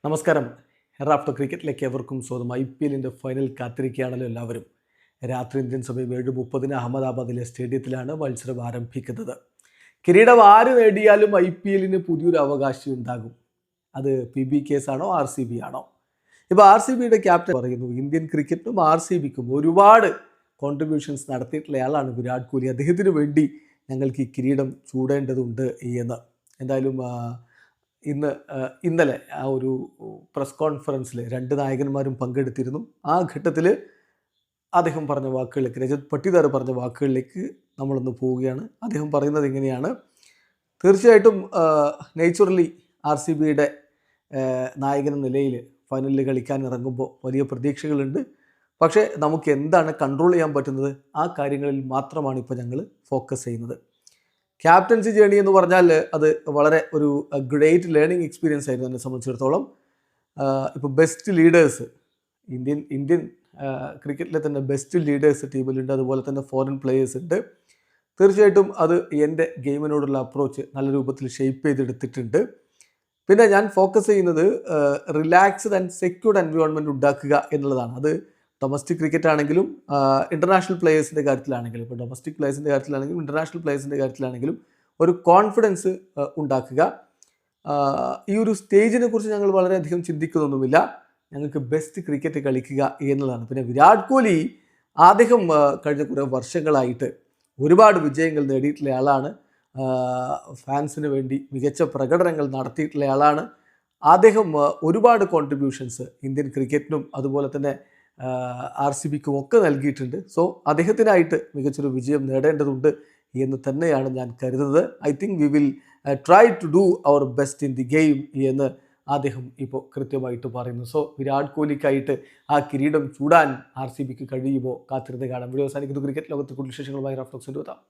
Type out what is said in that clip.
നമസ്കാരം. റാഫ്റ്റർ ക്രിക്കറ്റിലേക്ക് എവർക്കും സ്വാഗതം. IPL final കാത്തിരിക്കുകയാണല്ലോ എല്ലാവരും. രാത്രി ഇന്ത്യൻ സമയം 7:30 അഹമ്മദാബാദിലെ സ്റ്റേഡിയത്തിലാണ് മത്സരം ആരംഭിക്കുന്നത്. കിരീടം ആര് നേടിയാലും IPL പുതിയൊരു അവകാശി ഉണ്ടാകും. അത് PBKs ആണോ RCB ആണോ? ഇപ്പോൾ RCBയുടെ ക്യാപ്റ്റൻ പറയുന്നു, ഇന്ത്യൻ ക്രിക്കറ്റിനും RCBക്കും ഒരുപാട് കോൺട്രിബ്യൂഷൻസ് നടത്തിയിട്ടുള്ളയാളാണ് വിരാട് കോഹ്ലി. അദ്ദേഹത്തിന് വേണ്ടി ഞങ്ങൾക്ക് ഈ കിരീടം ചൂടേണ്ടതുണ്ട് എന്ന്. എന്തായാലും ഇന്നലെ ആ ഒരു പ്രസ് കോൺഫറൻസിൽ രണ്ട് നായകന്മാരും പങ്കെടുത്തിരുന്നു. ആ ഘട്ടത്തിൽ അദ്ദേഹം പറഞ്ഞ വാക്കുകളിലേക്ക്, രജത് പട്ടിദാർ പറഞ്ഞ വാക്കുകളിലേക്ക് നമ്മളൊന്ന് പോവുകയാണ്. അദ്ദേഹം പറയുന്നത് ഇങ്ങനെയാണ്: തീർച്ചയായിട്ടും നേച്ചുറലി RCBയുടെ നായകൻ എന്ന നിലയിൽ ഫൈനലിൽ കളിക്കാൻ ഇറങ്ങുമ്പോൾ വലിയ പ്രതീക്ഷകളുണ്ട്. പക്ഷേ നമുക്ക് എന്താണ് കൺട്രോൾ ചെയ്യാൻ പറ്റുന്നത്, ആ കാര്യങ്ങളിൽ മാത്രമാണ് ഇപ്പോൾ ഞങ്ങൾ ഫോക്കസ് ചെയ്യുന്നത്. ക്യാപ്റ്റൻസി ജേണി എന്ന് പറഞ്ഞാൽ അത് വളരെ ഒരു ഗ്രേറ്റ് ലേണിംഗ് എക്സ്പീരിയൻസ് ആയിരുന്നു എന്നെ സംബന്ധിച്ചിടത്തോളം. ഇപ്പോൾ ബെസ്റ്റ് ലീഡേഴ്സ് ഇന്ത്യൻ ക്രിക്കറ്റിലെ തന്നെ ബെസ്റ്റ് ലീഡേഴ്സ് ടീമിലുണ്ട്, അതുപോലെ തന്നെ ഫോറിൻ പ്ലേയേഴ്സ് ഉണ്ട്. തീർച്ചയായിട്ടും അത് എൻ്റെ ഗെയിമിനോടുള്ള അപ്രോച്ച് നല്ല രൂപത്തിൽ ഷേപ്പ് ചെയ്തെടുത്തിട്ടുണ്ട്. പിന്നെ ഞാൻ ഫോക്കസ് ചെയ്യുന്നത് റിലാക്സ്ഡ് ആൻഡ് സെക്യൂർഡ് എൻവയോൺമെൻറ്റ് ഉണ്ടാക്കുക എന്നുള്ളതാണ്. അത് ഡൊമസ്റ്റിക് ക്രിക്കറ്റ് ആണെങ്കിലും ഇൻ്റർനാഷണൽ പ്ലേയേഴ്സിൻ്റെ കാര്യത്തിലാണെങ്കിലും, ഇപ്പോൾ ഡൊമസ്റ്റിക് പ്ലേയേഴ്സിൻ്റെ കാര്യത്തിലാണെങ്കിലും ഇൻ്റർനാഷണൽ പ്ലേയേഴ്സിൻ്റെ കാര്യത്തിലാണെങ്കിലും ഒരു കോൺഫിഡൻസ് ഉണ്ടാക്കുക. ഈ ഒരു സ്റ്റേജിനെ കുറിച്ച് ഞങ്ങൾ വളരെയധികം ചിന്തിക്കുന്നൊന്നുമില്ല. ഞങ്ങൾക്ക് ബെസ്റ്റ് ക്രിക്കറ്റ് കളിക്കുക എന്നുള്ളതാണ്. പിന്നെ വിരാട് കോഹ്ലി അദ്ദേഹം കഴിഞ്ഞ കുറേ വർഷങ്ങളായിട്ട് ഒരുപാട് വിജയങ്ങൾ നേടിയിട്ടുള്ള ആളാണ്. ഫാൻസിന് വേണ്ടി മികച്ച പ്രകടനങ്ങൾ നടത്തിയിട്ടുള്ള ആളാണ്. അദ്ദേഹം ഒരുപാട് കോൺട്രിബ്യൂഷൻസ് ഇന്ത്യൻ ക്രിക്കറ്റിനും അതുപോലെ തന്നെ RCBക്കും ഒക്കെ നൽകിയിട്ടുണ്ട്. സോ അദ്ദേഹത്തിനായിട്ട് മികച്ചൊരു വിജയം നേടേണ്ടതുണ്ട് എന്ന് തന്നെയാണ് ഞാൻ കരുതുന്നത്. I think we will try to do our best in the game എന്ന് അദ്ദേഹം ഇപ്പോൾ കൃത്യമായിട്ട് പറയുന്നു. സോ വിരാട് കോഹ്ലിക്കായിട്ട് ആ കിരീടം ചൂടാൻ RCBക്ക് കഴിയുമോ കാത്തിരുന്ന് കാണാം. വീഡിയോ അവസാനിക്കുന്നു. ക്രിക്കറ്റ് ലോകത്തെ കൂടുതൽ വിശേഷങ്ങളുമായി റാഫ്റ്റോക്സിൻ്റെ എത്താം.